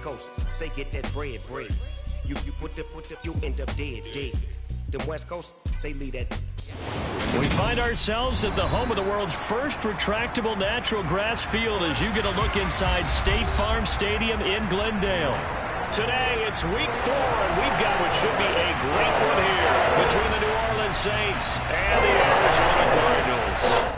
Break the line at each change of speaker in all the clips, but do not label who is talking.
Coast, they get that bread. You end up dead. The West Coast, they lead that.
We find ourselves at the home of the world's first retractable natural grass field as you get a look inside State Farm Stadium in Glendale. Today, it's week 4, and we've got what should be a great one here between the New Orleans Saints and the Arizona Cardinals.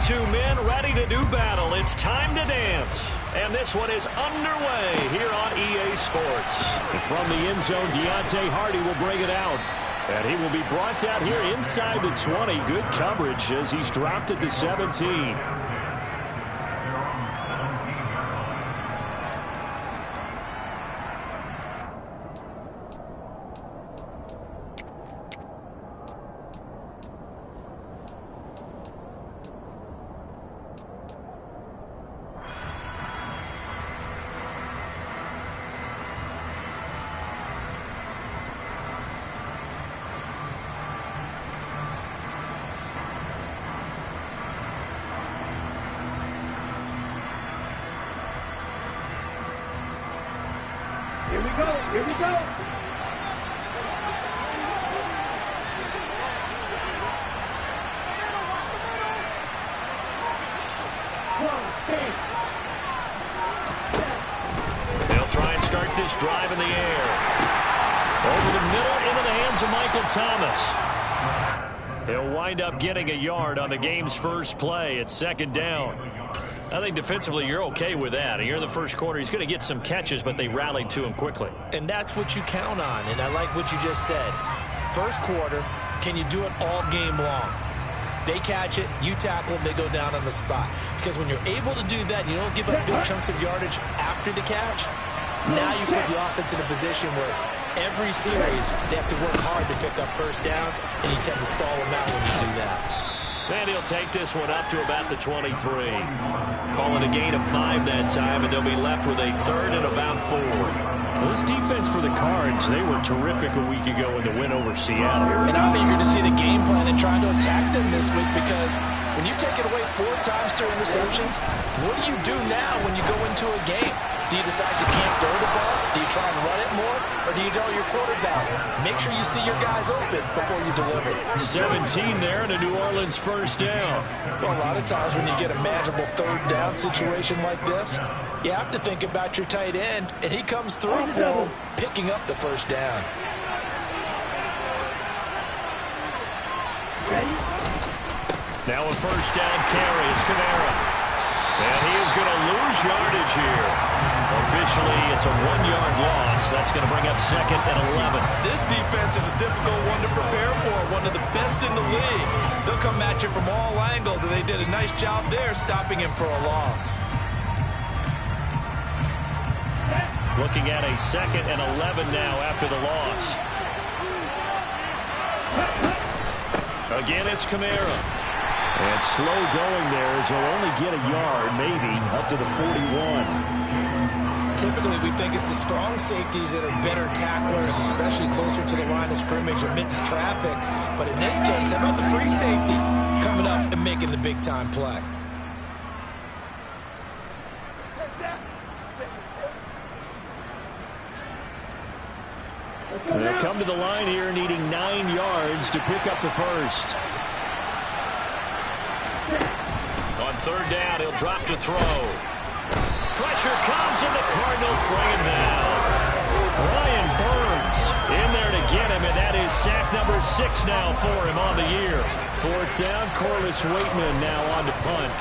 Two men ready to do battle. It's time to dance. And this one is underway here on EA Sports. And from the end zone, Deontay Hardy will bring it out. And he will be brought down here inside the 20. Good coverage as he's dropped at the 17.
Here we go.
They'll try and start this drive in the air. Over the middle into the hands of Michael Thomas. He'll wind up getting a yard on the game's first play. It's second down. I think defensively you're okay with that. Here in the first quarter, he's going to get some catches, but they rallied to him quickly.
And that's what you count on, and I like what you just said. First quarter, can you do it all game long? They catch it, you tackle them, they go down on the spot. Because when you're able to do that, you don't give up big chunks of yardage after the catch, now you put the offense in a position where every series they have to work hard to pick up first downs, and you tend to stall them out when you do that.
And he'll take this one up to about the 23. Call it a gain of 5 that time, and they'll be left with a third and about 4. Well, this defense for the Cards, they were terrific a week ago in the win over Seattle.
And I'm eager to see the game plan and trying to attack them this week, because when you take it away 4 times through interceptions, what do you do now when you go into a game? Do you decide you can't throw the ball? Do you try and run it more? Or do you tell your quarterback, make sure you see your guys open before you deliver?
17 there and a New Orleans first down.
Well, a lot of times when you get a manageable third down situation like this, you have to think about your tight end, and he comes through for him, picking up the first down.
Now a first down carry. It's Kamara. And he is going to lose yardage here. Officially, it's a 1-yard loss. That's going to bring up second and 11.
This defense is a difficult one to prepare for, one of the best in the league. They'll come at you from all angles, and they did a nice job there stopping him for a loss.
Looking at a second and 11 now after the loss. Again, it's Kamara. And slow going there as he'll only get a yard, maybe, up to the 41.
Typically, we think it's the strong safeties that are better tacklers, especially closer to the line of scrimmage amidst traffic. But in this case, how about the free safety coming up and making the big-time play?
They'll come to the line here needing 9 yards to pick up the first. On third down, he'll drop to throw. Pressure comes, and the Cardinals bring him down. Brian Burns in there to get him, and that is sack number 6 now for him on the year. Fourth down, Corliss Waitman now on to punt.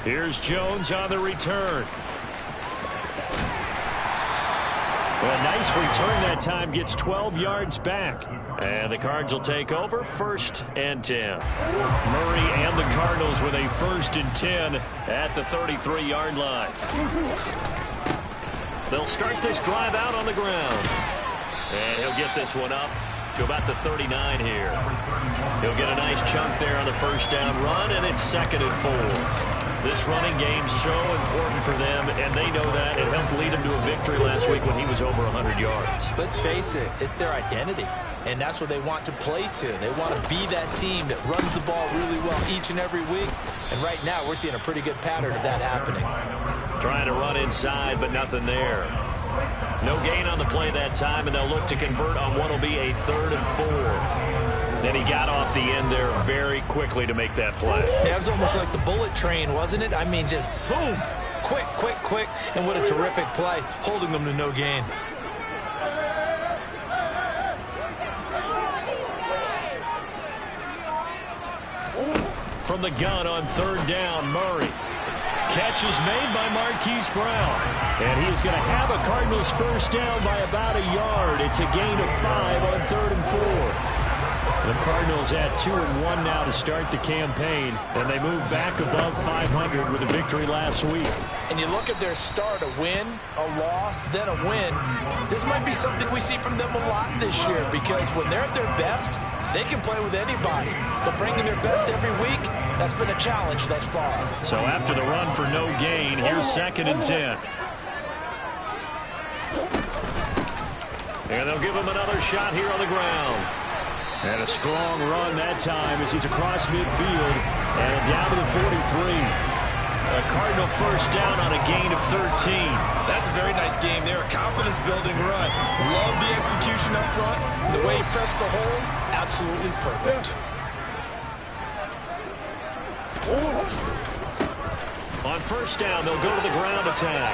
Here's Jones on the return. Well, a nice return that time, gets 12 yards back. And the Cards will take over, 1st and 10. Murray and the Cardinals with a 1st and 10 at the 33-yard line. They'll start this drive out on the ground. And he'll get this one up to about the 39 here. He'll get a nice chunk there on the first down run, and it's 2nd and 4. This running game's so important for them, and they know that. It helped lead them to a victory last week when he was over 100 yards.
Let's face it, it's their identity, and that's what they want to play to. They want to be that team that runs the ball really well each and every week, and right now we're seeing a pretty good pattern of that happening.
Trying to run inside, but nothing there. No gain on the play that time, and they'll look to convert on what will be a 3rd and 4. Then he got off the end there very quickly to make that play.
That was almost like the bullet train, wasn't it? I mean, just zoom, quick, quick, quick, and what a terrific play, holding them to no gain.
From the gun on 3rd down, Murray. Catch is made by Marquise Brown. And he is going to have a Cardinals first down by about a yard. It's a gain of 5 on 3rd and 4. The Cardinals at 2-1 now to start the campaign, and they move back above 500 with a victory last week.
And you look at their start, a win, a loss, then a win. This might be something we see from them a lot this year, because when they're at their best, they can play with anybody. But bringing their best every week, that's been a challenge thus far.
So after the run for no gain, here's 2nd and 10. And they'll give him another shot here on the ground. And a strong run that time as he's across midfield and down to the 43. A Cardinal first down on a gain of 13.
That's a very nice game there. A confidence-building run. Love the execution up front. The way he pressed the hole, absolutely perfect.
On first down, they'll go to the ground attack.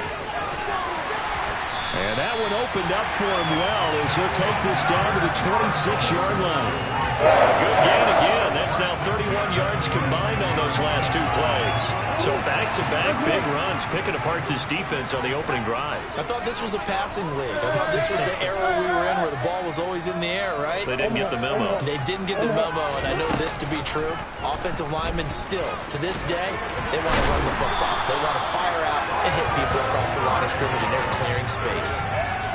And that one opened up for him well as he'll take this down to the 26-yard line. Good gain again. That's now 31 yards combined on those last 2 plays. So back-to-back big runs, picking apart this defense on the opening drive.
I thought this was a passing league. I thought this was the era we were in where the ball was always in the air, right?
They didn't get the memo.
They didn't get the memo, and I know this to be true. Offensive linemen still, to this day, they want to run the football. They want to fire out and hit people across the line of scrimmage, and they're clearing space.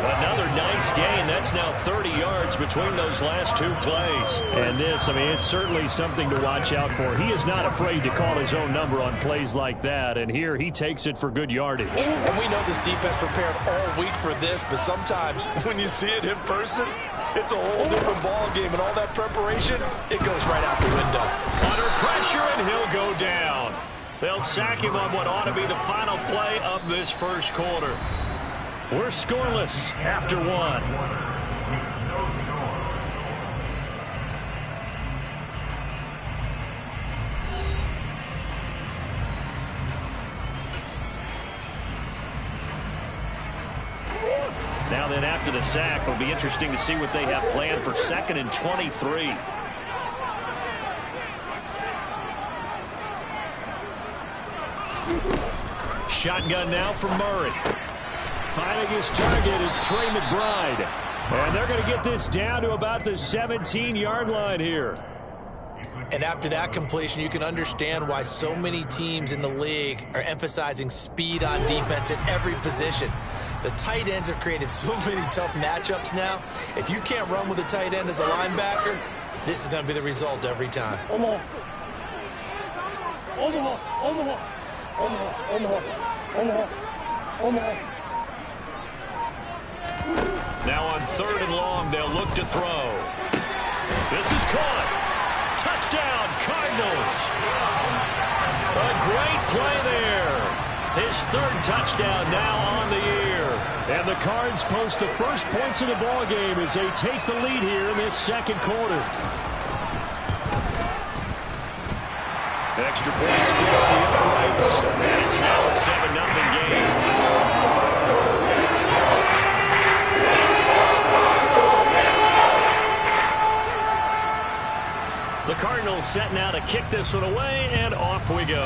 Another nice gain. That's now 30 yards between those last 2 plays. And this, I mean, it's certainly something to watch out for. He is not afraid to call his own number on plays like that. And here he takes it for good yardage.
And we know this defense prepared all week for this, but sometimes when you see it in person, it's a whole different ball game. And all that preparation, it goes right out the window.
Under pressure, and he'll go down. They'll sack him on what ought to be the final play of this first quarter. We're scoreless after 1. Now then, after the sack, it'll be interesting to see what they have planned for 2nd and 23. Shotgun now from Murray. Finding his target, it's Trey McBride. And they're going to get this down to about the 17-yard line here.
And after that completion, you can understand why so many teams in the league are emphasizing speed on defense at every position. The tight ends have created so many tough matchups now. If you can't run with a tight end as a linebacker, this is going to be the result every time.
Now on 3rd and long, they'll look to throw. This is caught. Touchdown, Cardinals. A great play there. His 3rd touchdown now on the year. And the Cards post the first points of the ball game as they take the lead here in this 2nd quarter. Extra point splits the uprights, and it's now a 7-0 game. The Cardinals set now to kick this one away, and off we go.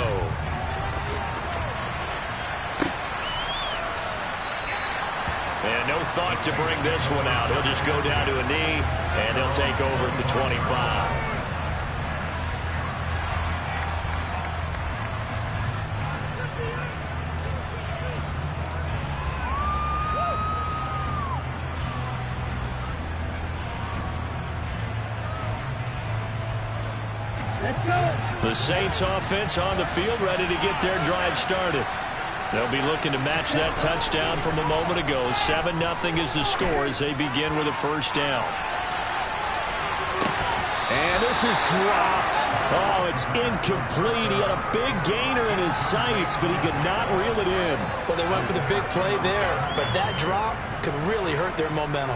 And no thought to bring this one out. He'll just go down to a knee, and they'll take over at the 25. The Saints offense on the field, ready to get their drive started. They'll be looking to match that touchdown from a moment ago. 7-0 is the score as they begin with a first down. And this is dropped. Oh, it's incomplete. He had a big gainer in his sights, but he could not reel it in.
Well, they went for the big play there, but that drop could really hurt their momentum.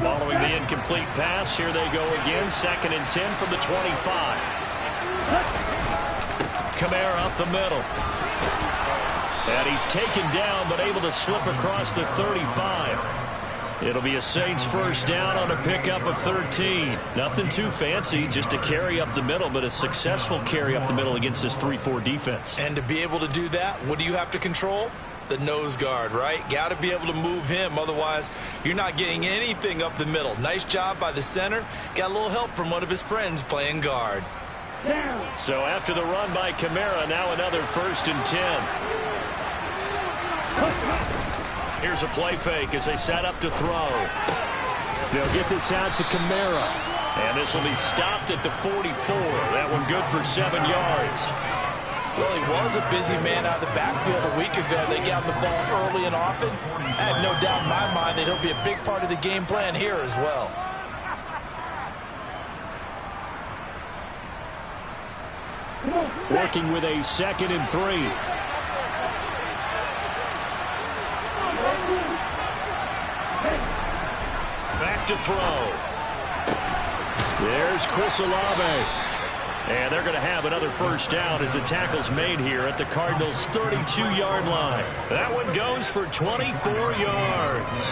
Following the incomplete pass, here they go again. 2nd and 10 from the 25. Kamara up the middle. And he's taken down, but able to slip across the 35. It'll be a Saints first down on a pickup of 13. Nothing too fancy, just a carry up the middle, but a successful carry up the middle against this 3-4 defense.
And to be able to do that, what do you have to control? The nose guard, right? Got to be able to move him. Otherwise, you're not getting anything up the middle. Nice job by the center. Got a little help from one of his friends playing guard.
So after the run by Kamara, now another 1st and 10. Here's a play fake as they set up to throw. They'll get this out to Kamara. And this will be stopped at the 44. That one good for 7 yards.
Well, he was a busy man out of the backfield a week ago. They got him the ball early and often. I have no doubt in my mind that he'll be a big part of the game plan here as well.
Working with a 2nd and 3. Back to throw. There's Chris Olave. And they're going to have another first down as the tackle's made here at the Cardinals' 32-yard line. That one goes for 24 yards.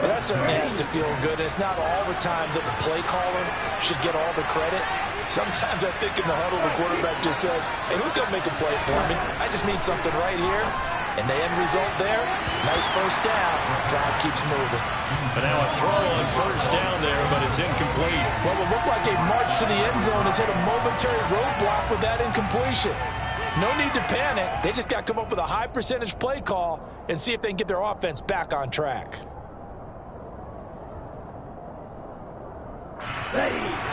Well, that certainly has to feel good. It's not all the time that the play caller should get all the credit. Sometimes I think in the huddle, the quarterback just says, hey, who's going to make a play for me? I just need something right here. And the end result there, nice first down. Drive keeps moving.
But now a throw on first down there, but it's incomplete.
Well, it looked like a march to the end zone has hit a momentary roadblock with that incompletion. No need to panic. They just got to come up with a high percentage play call and see if they can get their offense back on track.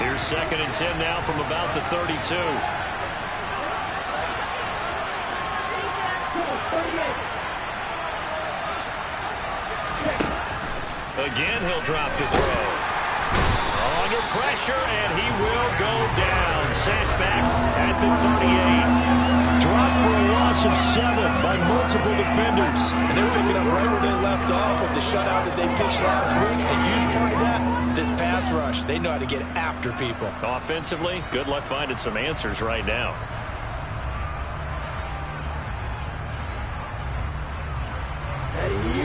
Here's 2nd and 10 now from about the 32. Again, he'll drop to throw. Under pressure, and he will go down. Sent back at the 38. Dropped for a loss of 7 by multiple defenders.
And they're picking up right where they left off with the shutout that they pitched last week. A huge part of that, this pass rush. They know how to get after people.
Offensively, good luck finding some answers right now.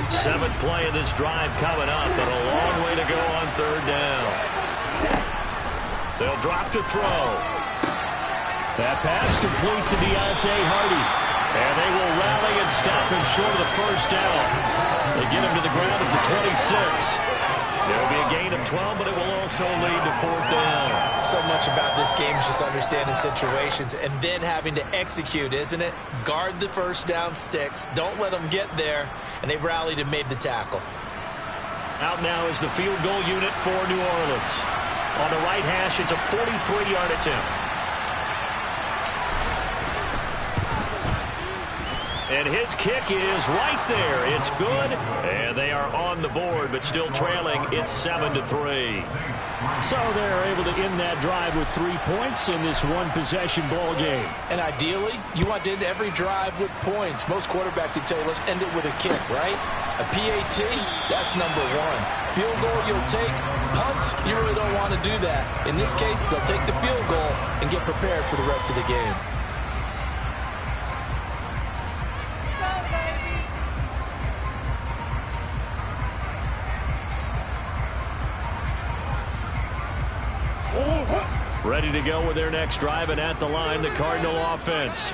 Seventh play of this drive coming up, but a long way to go on 3rd down. They'll drop to throw. That pass complete to Deontay Hardy. And they will rally and stop him short of the first down. They get him to the ground at the 26. There'll be a gain of 12, but it will also lead to 4th down.
So much about this game is just understanding situations and then having to execute, isn't it? Guard the first down sticks. Don't let them get there. And they rallied and made the tackle.
Out now is the field goal unit for New Orleans. On the right hash, it's a 43-yard attempt. And his kick is right there. It's good. And they are on the board, but still trailing. It's 7-3. So they're able to end that drive with 3 points in this one-possession ball game.
And ideally, you want to end every drive with points. Most quarterbacks would tell you, let's end it with a kick, right? A PAT, that's number 1. Field goal you'll take. Punts, you really don't want to do that. In this case, they'll take the field goal and get prepared for the rest of the game.
Ready to go with their next drive, and at the line, the Cardinal offense.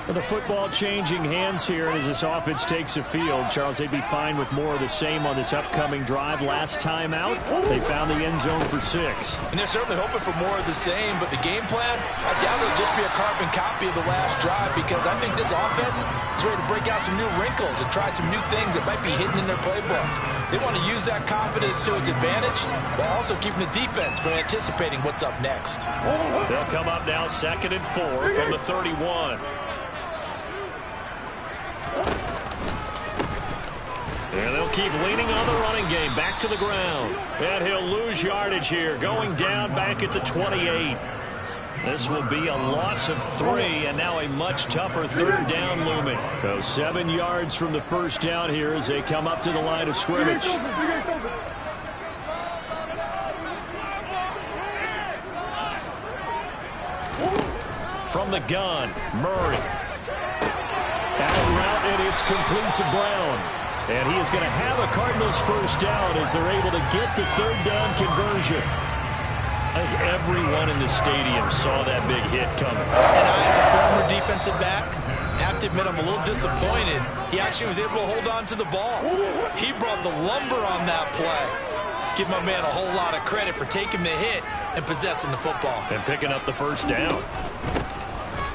The football changing hands here as this offense takes the field. Charles, they'd be fine with more of the same on this upcoming drive. Last time out, they found the end zone for 6.
And they're certainly hoping for more of the same, but the game plan, I doubt it'll just be a carbon copy of the last drive, because I think this offense is ready to break out some new wrinkles and try some new things that might be hidden in their playbook. They want to use that confidence to its advantage, while also keeping the defense from anticipating what's up next.
They'll come up now 2nd and 4 from the 31. And they'll keep leaning on the running game. Back to the ground. And he'll lose yardage here. Going down back at the 28. This will be a loss of 3, and now a much tougher 3rd down looming. So 7 yards from the first down here as they come up to the line of scrimmage. From the gun, Murray. Out route, and it's complete to Brown. And he is going to have a Cardinals first down as they're able to get the 3rd down conversion. I think everyone in the stadium saw that big hit coming.
And I, as a former defensive back, have to admit I'm a little disappointed. He actually was able to hold on to the ball. He brought the lumber on that play. Give my man a whole lot of credit for taking the hit and possessing the football.
And picking up the first down.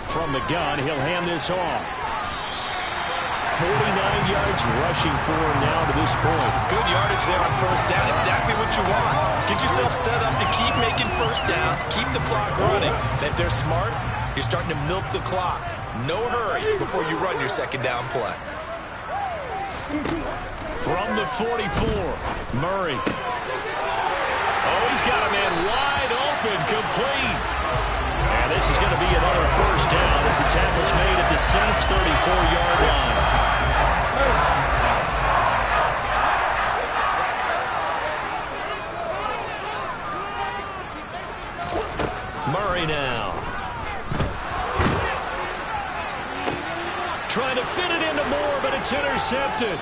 From the gun, he'll hand this off. 49 yards rushing for him now to this point.
Good yardage there on first down. Exactly what you want. Get yourself set up to keep making first downs, keep the clock running. And if they're smart, you're starting to milk the clock. No hurry before you run your second down play.
From the 44, Murray. Oh, he's got a man wide open, complete. And this is going to be another first down as the tackle's made at the Saints' 34-yard line. Murray now. Trying to fit it into Moore, but it's intercepted.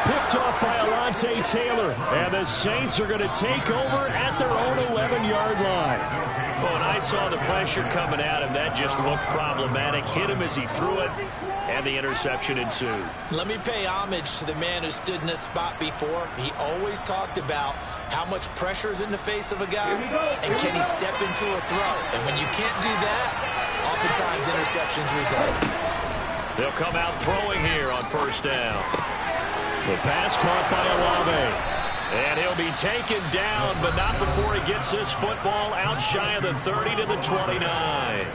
Picked off by Alontae Taylor. And the Saints are going to take over at their own 11-yard line. But when I saw the pressure coming at him, that just looked problematic. Hit him as he threw it, and the interception ensued.
Let me pay homage to the man who stood in this spot before. He always talked about how much pressure is in the face of a guy, and can he step into a throw. And when you can't do that, oftentimes interceptions result.
They'll come out throwing here on first down. The pass caught by Olave. And he'll be taken down, but not before he gets this football out shy of the 30 to the 29.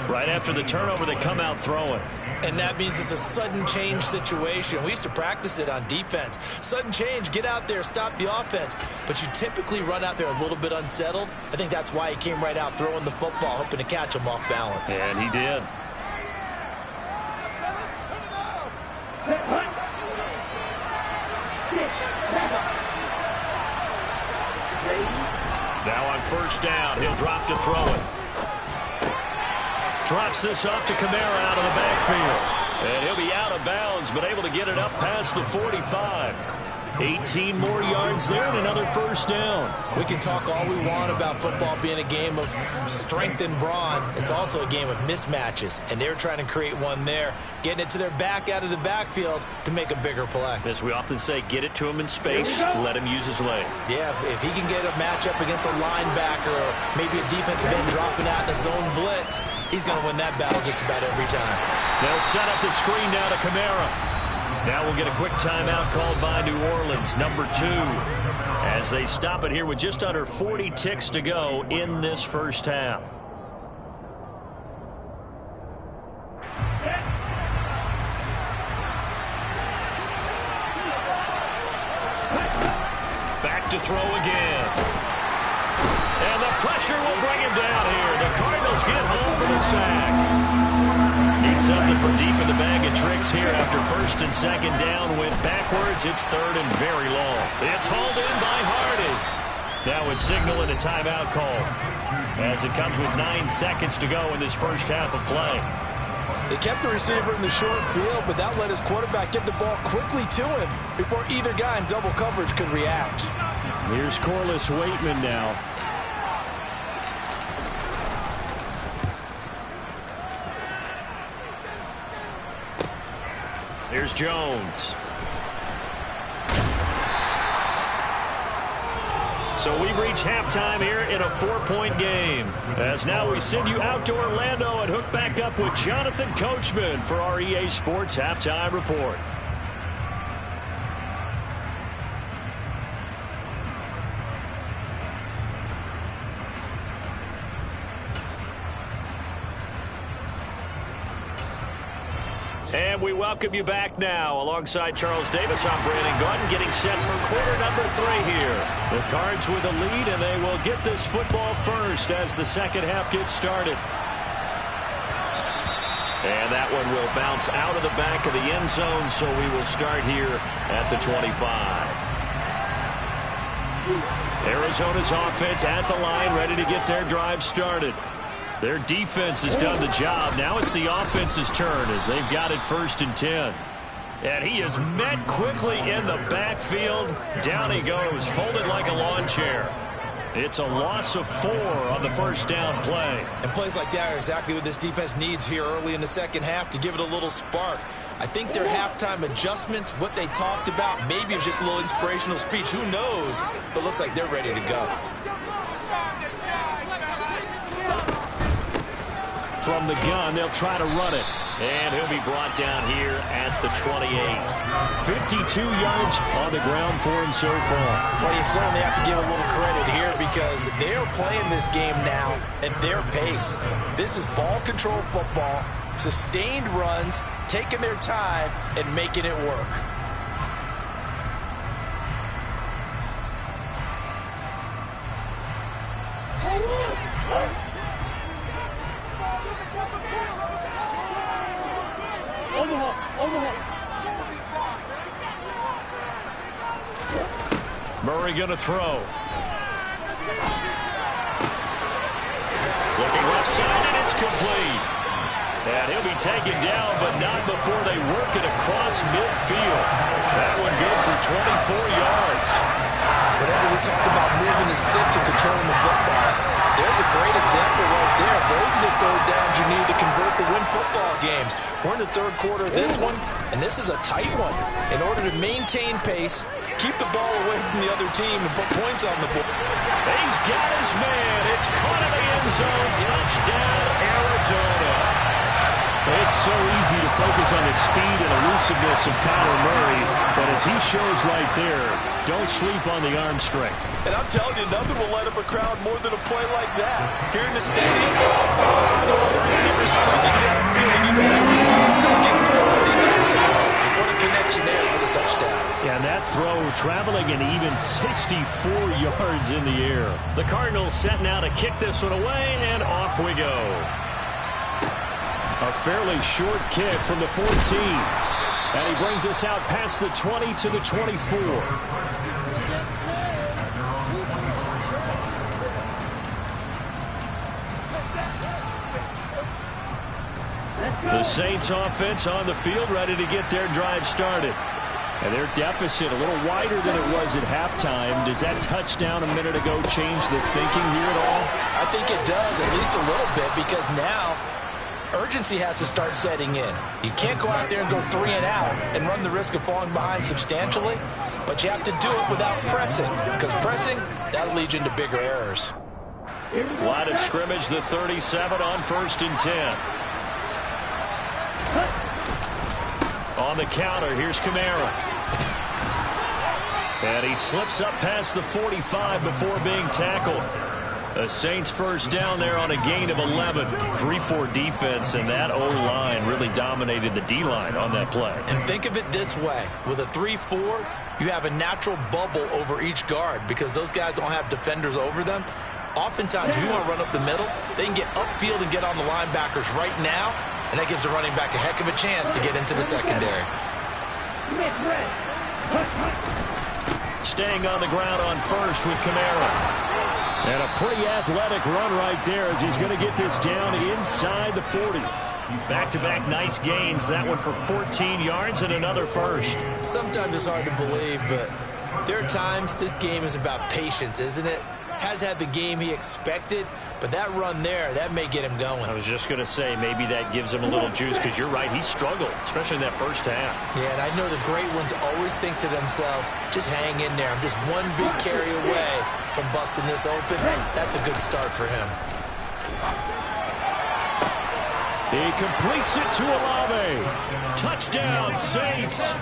Right after the turnover, they come out throwing.
And that means it's a sudden change situation. We used to practice it on defense. Sudden change, get out there, stop the offense. But you typically run out there a little bit unsettled. I think that's why he came right out throwing the football, hoping to catch him off balance.
And he did. Now on first down, he'll drop to throw it. Drops this off to Kamara out of the backfield. And he'll be out of bounds, but able to get it up past the 45. 18 more yards there and another first down.
We can talk all we want about football being a game of strength and brawn. It's also a game of mismatches, and they're trying to create one there, getting it to their back out of the backfield to make a bigger play.
As we often say, get it to him in space, let him use his leg.
Yeah, if he can get a matchup against a linebacker or maybe a defensive end dropping out in a zone blitz, he's going to win that battle just about every time.
They'll set up the screen now to Kamara. Now we'll get a quick timeout called by New Orleans, number 2, as they stop it here with just under 40 ticks to go in this first half. Back to throw again. And the pressure will bring him down here. The Cardinals get home for the sack. Need something from deep in the bag of tricks here after first and second down. Went backwards. It's third and very long. It's hauled in by Hardy. Now is signaling a timeout call as it comes with 9 seconds to go in this first half of play.
They kept the receiver in the short field, but that let his quarterback get the ball quickly to him before either guy in double coverage could react.
Here's Corliss Waitman now. Here's Jones. So we've reached halftime here in a 4-point game. As now we send you out to Orlando and hook back up with Jonathan Coachman for our EA Sports Halftime Report. And we welcome you back now. Alongside Charles Davis, I'm Brandon Gaudin, getting set for quarter number 3 here. The Cards with a lead, and they will get this football first as the second half gets started. And that one will bounce out of the back of the end zone, so we will start here at the 25. Arizona's offense at the line, ready to get their drive started. Their defense has done the job. Now it's the offense's turn as they've got it 1st and 10. And he is met quickly in the backfield. Down he goes, folded like a lawn chair. It's a loss of 4 on the first down play.
And plays like that are exactly what this defense needs here early in the second half to give it a little spark. I think their halftime adjustment, what they talked about, maybe it was just a little inspirational speech. Who knows? But looks like they're ready to go.
From the gun, they'll try to run it. And he'll be brought down here at the 28. 52 yards on the ground for him so far.
Well, you certainly have to give a little credit here because they are playing this game now at their pace. This is ball control football, sustained runs, taking their time, and making it work.
Murray going to throw. Looking left side, and it's complete. And he'll be taken down, but not before they work it across midfield. That one good for 24 yards.
Whenever we talk about moving the sticks and controlling the football, there's a great example right there. Those are the third downs you need to convert to win football games. We're in the third quarter of this one, and this is a tight one. In order to maintain pace, keep the ball away from the other team, and put points on the board.
He's got his man. It's caught in the end zone. Touchdown, Arizona. It's so easy to focus on the speed and elusiveness of Kyler Murray, but as he shows right there, don't sleep on the arm strength.
And I'm telling you, nothing will light up a crowd more than a play like that. Here in the stadium, the receivers screaming downfield. You know, he's still getting thrown. He's out there. What a connection there for the touchdown.
Yeah, and that throw traveling an even 64 yards in the air. The Cardinals set now to kick this one away, and off we go. A fairly short kick from the 14. And he brings us out past the 20 to the 24. The Saints offense on the field, ready to get their drive started. And their deficit a little wider than it was at halftime. Does that touchdown a minute ago change the thinking here at all?
I think it does, at least a little bit, because now urgency has to start setting in. You can't go out there and go 3 and out and run the risk of falling behind substantially, but you have to do it without pressing, because pressing, that'll lead you into bigger errors.
Line of scrimmage, the 37 on 1st and 10. On the counter, here's Kamara. And he slips up past the 45 before being tackled. The Saints first down there on a gain of 11. 3-4 defense, and that O-line really dominated the D-line on that play.
And think of it this way. With a 3-4, you have a natural bubble over each guard because those guys don't have defenders over them. Oftentimes, if you want to run up the middle, they can get upfield and get on the linebackers right now, and that gives the running back a heck of a chance to get into the secondary.
Staying on the ground on first with Kamara. And a pretty athletic run right there as he's going to get this down inside the 40. Back-to-back nice gains. That one for 14 yards and another first.
Sometimes it's hard to believe, but there are times this game is about patience, isn't it? has had the game he expected, but that run there, that may get him going.
I was just going to say, maybe that gives him a little juice, because you're right, he struggled, especially in that first half.
Yeah, and I know the great ones always think to themselves, just hang in there. I'm just one big carry away from busting this open. That's a good start for him.
He completes it to Olave. Touchdown, Saints.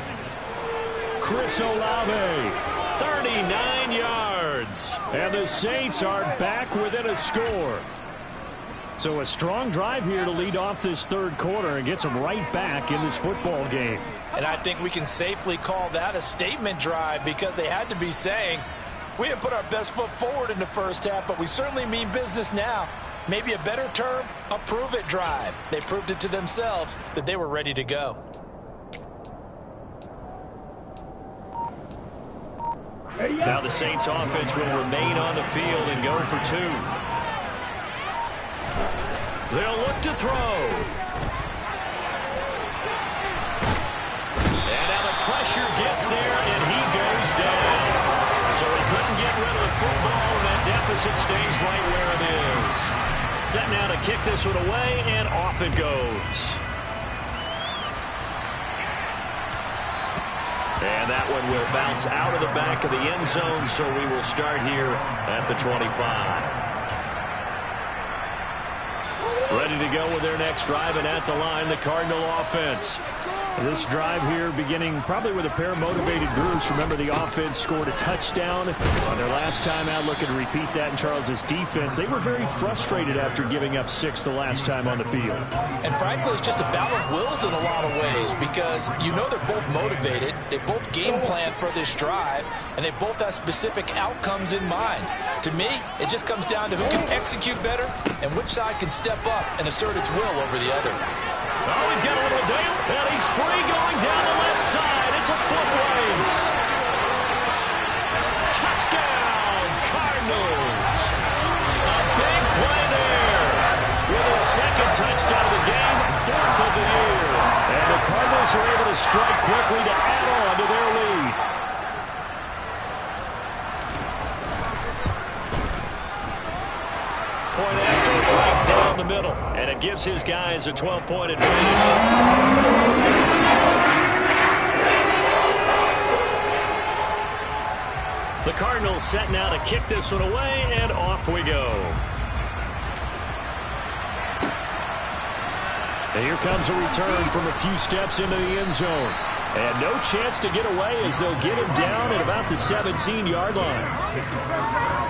Chris Olave, 39 yards. And the Saints are back within a score. So a strong drive here to lead off this third quarter and gets them right back in this football game.
And I think we can safely call that a statement drive, because they had to be saying, we didn't put our best foot forward in the first half, but we certainly mean business now. Maybe a better term, a prove-it drive. They proved it to themselves that they were ready to go.
Now the Saints offense will remain on the field and go for two. They'll look to throw. And now the pressure gets there, and he goes down. So he couldn't get rid of the football, and that deficit stays right where it is. Set now to kick this one away, and off it goes. And that one will bounce out of the back of the end zone, so we will start here at the 25. Ready to go with their next drive, and at the line, the Cardinal offense. This drive here beginning probably with a pair of motivated groups. Remember, the offense scored a touchdown on their last time out. Looking to repeat that in Charles's defense. They were very frustrated after giving up 6 the last time on the field.
And frankly, it's just a battle of wills in a lot of ways, because you know they're both motivated. They both game plan for this drive, and they both have specific outcomes in mind. To me, it just comes down to who can execute better and which side can step up and assert its will over the other.
Oh, he's got a little down, and he's free going down the left side. It's a foot race. Touchdown, Cardinals. A big play there. With his second touchdown of the game, 4th of the year. And the Cardinals are able to strike quickly to add on to their lead. Point after right down the middle, and it gives his guys a 12-point advantage. The Cardinals set now to kick this one away, and off we go. And here comes a return from a few steps into the end zone. And no chance to get away, as they'll get him down at about the 17-yard line.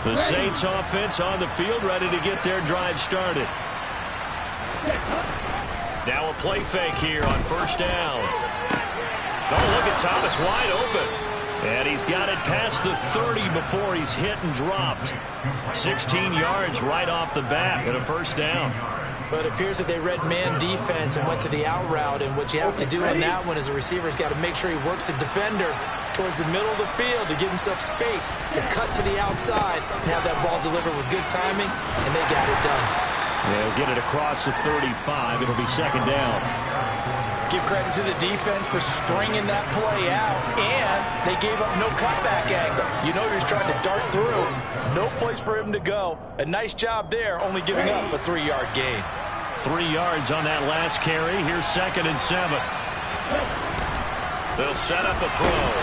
The Saints offense on the field, ready to get their drive started. Now a play fake here on first down. Oh, look at Thomas wide open. And he's got it past the 30 before he's hit and dropped. 16 yards right off the bat and a first down.
But it appears that they read man defense and went to the out route, and what you have to do on that one is the receiver's got to make sure he works the defender towards the middle of the field to give himself space to cut to the outside and have that ball delivered with good timing, and they got it done.
They'll get it across the 35. It'll be second down.
Give credit to the defense for stringing that play out, and they gave up no cutback angle. You know, he was trying to dart through. No place for him to go. A nice job there, only giving up a 3-yard gain.
3 yards on that last carry. Here's 2nd and 7. They'll set up a throw.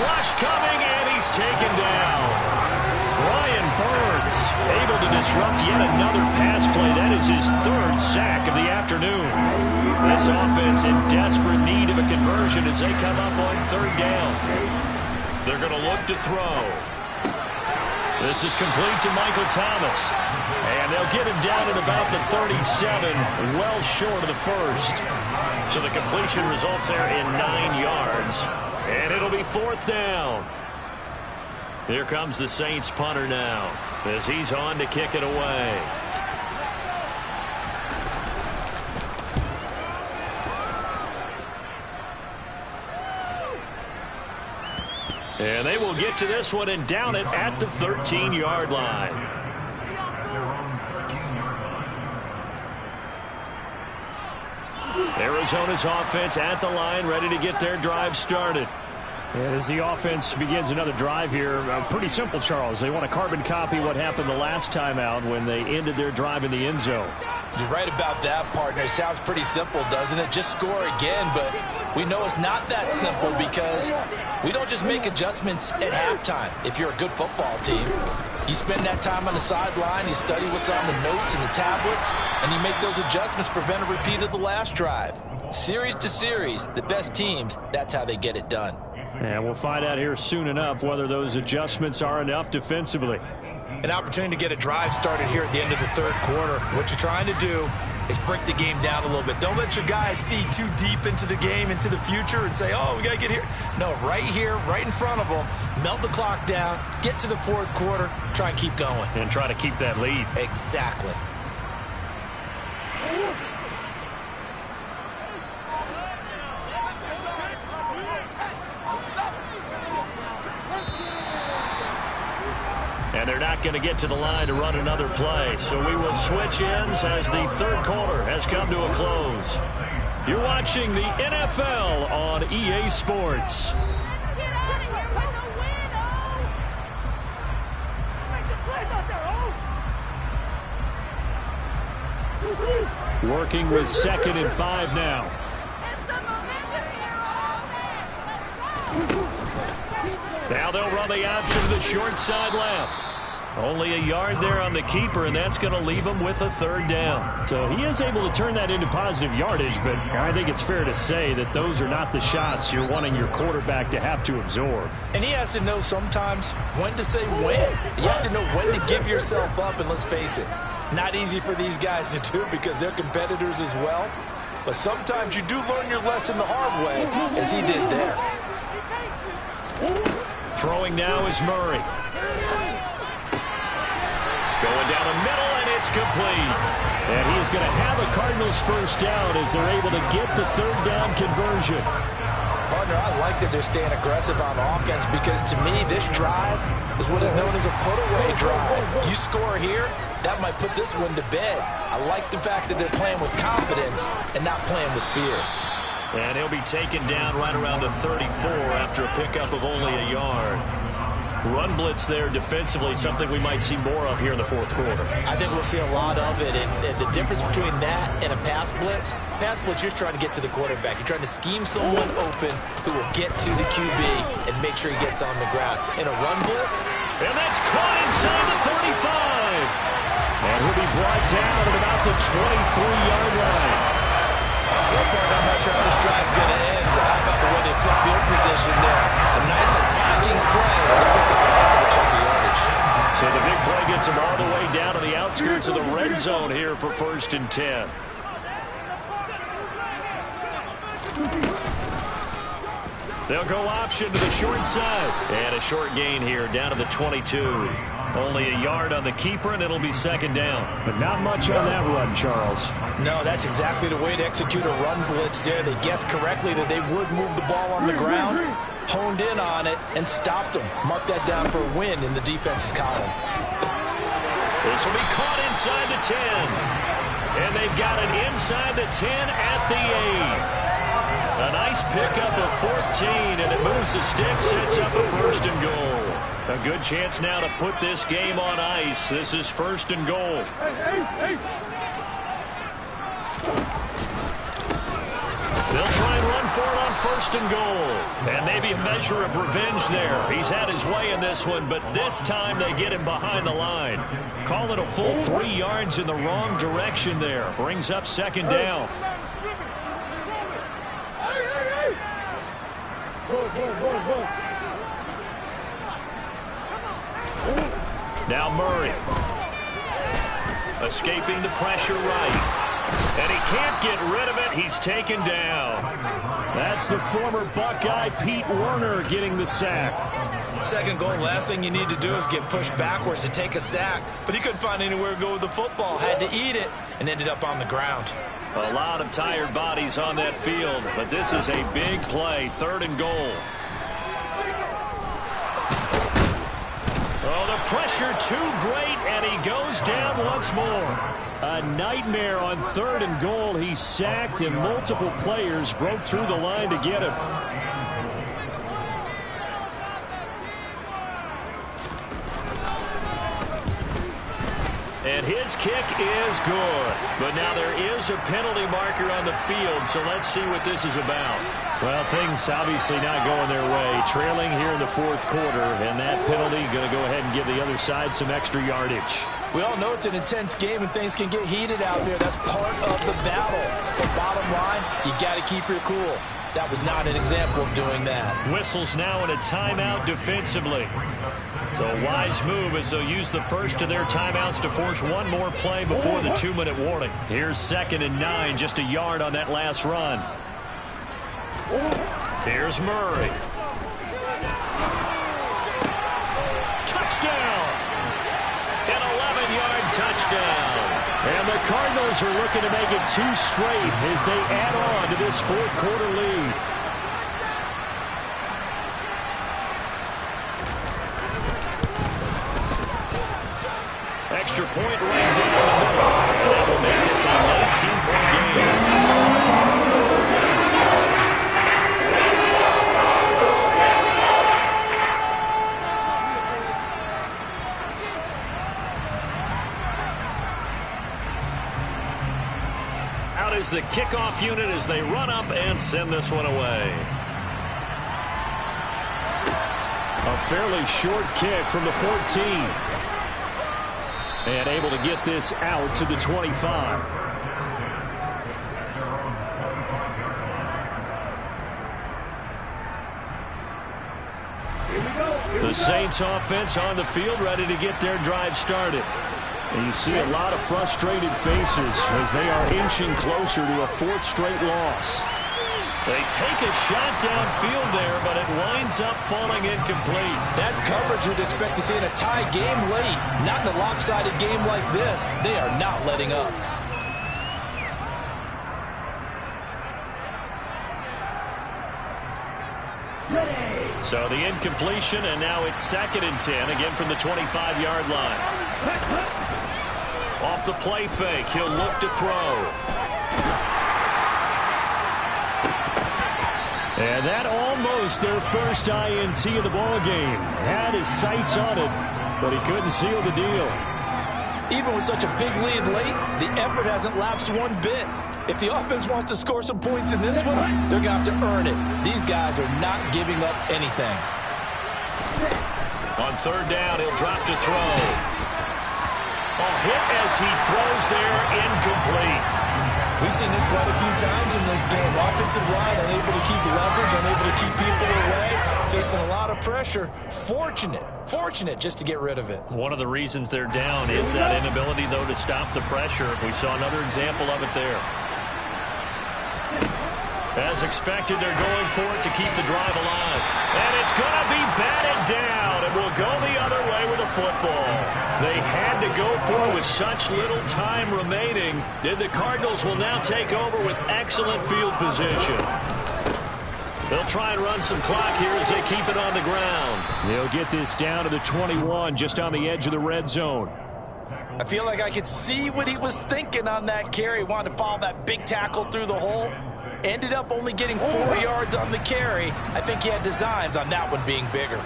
Rush coming, and he's taken down. Brian Burns able to disrupt yet another pass play. That is his 3rd sack of the afternoon. This offense in desperate need of a conversion as they come up on 3rd down. They're going to look to throw. This is complete to Michael Thomas. And they'll get him down at about the 37, well short of the first. So the completion results there in 9 yards. And it'll be 4th down. Here comes the Saints punter now, as he's on to kick it away. And they will get to this one and down it at the 13-yard line. Arizona's offense at the line, ready to get their drive started.
And as the offense begins another drive here, pretty simple, Charles. They want to carbon copy what happened the last time out when they ended their drive in the end zone.
You're right about that, partner. It sounds pretty simple, doesn't it? Just score again, but we know it's not that simple because we don't just make adjustments at halftime. If you're a good football team, you spend that time on the sideline, you study what's on the notes and the tablets, and you make those adjustments, prevent a repeat of the last drive. Series to series, the best teams, that's how they get it done.
And we'll find out here soon enough whether those adjustments are enough defensively.
An opportunity to get a drive started here at the end of the third quarter. What you're trying to do is break the game down a little bit. Don't let your guys see too deep into the game, into the future, and say, oh, we got to get here. No, right here, right in front of them, melt the clock down, get to the fourth quarter, try and keep going.
And try to keep that lead.
Exactly.
And they're not going to get to the line to run another play. So we will switch ends as the third quarter has come to a close. You're watching the NFL on EA Sports. Working with 2nd and 5 now. Now they'll run the option to the short side left. Only a yard there on the keeper, and that's going to leave him with a third down.
So he is able to turn that into positive yardage, but I think it's fair to say that those are not the shots you're wanting your quarterback to have to absorb.
And he has to know sometimes when to say when. You have to know when to give yourself up, and let's face it, not easy for these guys to do because they're competitors as well. But sometimes you do learn your lesson the hard way, as he did there.
Throwing now is Murray. Going down the middle, and it's complete. And he is going to have a Cardinals first down as they're able to get the third down conversion.
Partner, I like that they're staying aggressive on offense because to me, this drive is what is known as a put-away drive. You score here, that might put this one to bed. I like the fact that they're playing with confidence and not playing with fear.
And he'll be taken down right around the 34 after a pickup of only a yard. Run blitz there defensively, something we might see more of here in the fourth quarter.
I think we'll see a lot of it, and the difference between that and a pass blitz, you're just trying to get to the quarterback. You're trying to scheme someone open who will get to the QB and make sure he gets on the ground. In a run blitz,
and that's caught inside the 35. And he'll be brought down at about the 23-yard line.
Well, I'm not sure how this drive's going to end, but how about the way they flip field position there? A nice attacking play, and they picked up a heck of a chunk of yardage.
So the big play gets them all the way down to the outskirts of the red zone here for 1st and 10. They'll go option to the short side. And a short gain here down to the 22. Only a yard on the keeper, and it'll be 2nd down.
But not much on that run, Charles.
No, that's exactly the way to execute a run blitz there. They guessed correctly that they would move the ball on the ground, honed in on it, and stopped them. Mark that down for a win in the defense's column.
This will be caught inside the 10. And they've got it inside the 10 at the 8. A nice pickup of 14, and it moves the stick, sets up a 1st and goal. A good chance now to put this game on ice. This is 1st and goal. They'll try and run for it on 1st and goal. And maybe a measure of revenge there. He's had his way in this one, but this time they get him behind the line. Call it a full 3 yards in the wrong direction there. Brings up 2nd down. Now Murray. Escaping the pressure right. And he can't get rid of it. He's taken down.
That's the former Buckeye Pete Werner getting the sack.
2nd goal, last thing you need to do is get pushed backwards to take a sack. But he couldn't find anywhere to go with the football. Had to eat it and ended up on the ground.
A lot of tired bodies on that field. But this is a big play. 3rd and goal. Oh, the pressure too great, and he goes down once more.
A nightmare on 3rd and goal. He's sacked, and multiple players broke through the line to get him.
And his kick is good. But now there is a penalty marker on the field, so let's see what this is about.
Well, things obviously not going their way. Trailing here in the 4th quarter, and that penalty going to go ahead and give the other side some extra yardage.
We all know it's an intense game and things can get heated out there. That's part of the battle. But bottom line, you got to keep your cool. That was not an example of doing that.
Whistles now in a timeout defensively. So a wise move as they'll use the first of their timeouts to force one more play before the 2-minute warning. Here's 2nd and 9, just a yard on that last run. Here's Murray. Touchdown! An 11-yard touchdown.
And the Cardinals are looking to make it 2 straight as they add on to this 4th quarter lead.
Extra point right down the middle. And that will make this a 19-point game. Out is the kickoff unit as they run up and send this one away.
A fairly short kick from the 14. And able to get this out to the 25.
The Saints offense on the field ready to get their drive started.
And you see a lot of frustrated faces as they are inching closer to a 4th straight loss.
They take a shot downfield there, but it winds up falling incomplete.
That's coverage you'd expect to see in a tie game late. Not in a lopsided game like this. They are not letting up.
So the incompletion, and now it's 2nd and 10, again from the 25-yard line. Off the play fake, he'll look to throw.
And that almost their first INT of the ball game. Had his sights on it, but he couldn't seal the deal.
Even with such a big lead late, the effort hasn't lapsed one bit. If the offense wants to score some points in this one, they're going to have to earn it. These guys are not giving up anything.
On 3rd down, he'll drop to throw. A hit as he throws there, incomplete.
We've seen this quite a few times in this game. Offensive line unable to keep leverage, unable to keep people away, facing a lot of pressure. Fortunate just to get rid of it.
One of the reasons they're down is that inability, though, to stop the pressure. We saw another example of it there. As expected, they're going for it to keep the drive alive. And it's going to be batted down, and will go the other way with the football. They had to go for it with such little time remaining. Then the Cardinals will now take over with excellent field position. They'll try and run some clock here as they keep it on the ground.
They'll get this down to the 21, just on the edge of the red zone.
I feel like I could see what he was thinking on that carry. Wanted to follow that big tackle through the hole. Ended up only getting 4 yards on the carry. I think he had designs on that one being bigger.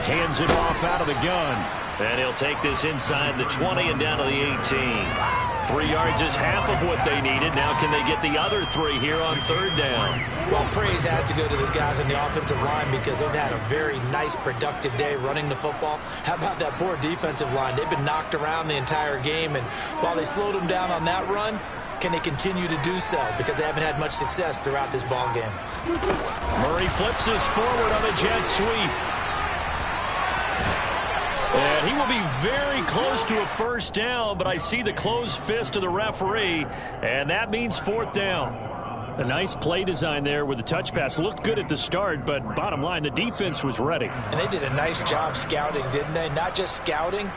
Hands it off out of the gun.
And he'll take this inside the 20 and down to the 18. 3 yards is half of what they needed. Now can they get the other 3 here on 3rd down?
Well, praise has to go to the guys on the offensive line because they've had a very nice, productive day running the football. How about that poor defensive line? They've been knocked around the entire game, and while they slowed them down on that run, can they continue to do so? Because they haven't had much success throughout this ball game.
Murray flips this forward on a jet sweep. And he will be very close to a first down, but I see the closed fist of the referee, and that means 4th down.
A nice play design there with the touch pass. Looked good at the start, but bottom line, the defense was ready.
And they did a nice job scouting, didn't they? Not just scouting,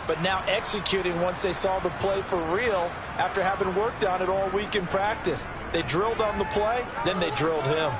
but now executing once they saw the play for real after having worked on it all week in practice. They drilled on the play, then they drilled him.